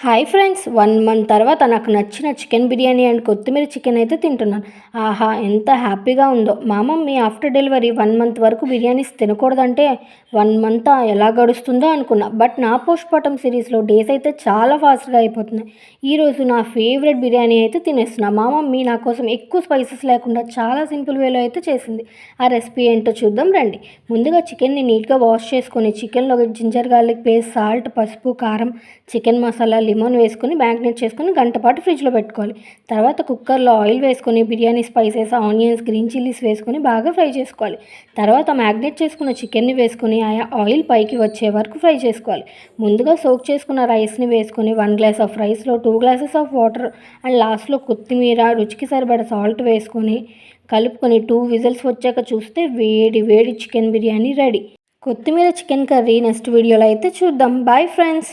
Hi friends, 1 month తర్వాత నాకు నచ్చిన చికెన్ బిర్యానీ అండ్ కొత్తిమీర చికెన్ అయితే తింటున్నాను. ఆహా! ఎంత హ్యాపీగా ఉందో. మా మమ్మీ ఆఫ్టర్ డెలివరీ 1 మంత్ వరకు బిర్యానీస్ తినకూడదంటే 1 మంతా ఎలా గడుస్తుందో అనుకున్నా. బట్ నా పోస్ట్‌పార్టమ్ సిరీస్‌లో డేస్ అయితే చాలా ఫాస్ట్‌గా అయిపోతున్నాయి. ఈరోజు నా ఫేవరెట్ బిర్యానీ అయితే తినేస్తున్నా. మా మమ్మీ నా కోసం ఎక్కువ స్పైసెస్ లేకుండా చాలా సింపుల్ వేలో అయితే చేసింది. ఆ రెసిపీ ఏంటో చూద్దాం రండి. ముందుగా చికెన్‌ని నీట్‌గా వాష్ చేసుకొని చికెన్‌లో జింజర్ గార్లిక్ పేస్ట్, సాల్ట్, పసుపు, కారం, చికెన్ మసాలా, లెమన్ వేసుకొని మ్యాగ్నేట్ చేసుకొని గంట పాటు ఫ్రిడ్జ్లో పెట్టుకోవాలి. తర్వాత కుక్కర్లో ఆయిల్ వేసుకొని biryani spices, onions, green chillies వేసుకొని బాగా ఫ్రై చేసుకోవాలి. తర్వాత మ్యాగ్నేట్ చేసుకున్న చికెన్ని వేసుకొని ఆయిల్ పైకి వచ్చే వరకు ఫ్రై చేసుకోవాలి. ముందుగా సోక్ చేసుకున్న రైస్ని వేసుకొని 1 గ్లాస్ ఆఫ్ రైస్లో 2 గ్లాసెస్ ఆఫ్ వాటర్ అండ్ లాస్ట్లో కొత్తిమీర, రుచికి సరిపడ సాల్ట్ వేసుకొని కలుపుకొని 2 విజిల్స్ వచ్చాక చూస్తే వేడి వేడి చికెన్ బిర్యానీ రెడీ. కొత్తిమీర చికెన్ కర్రీ నెక్స్ట్ వీడియోలో అయితే చూద్దాం. Bye friends.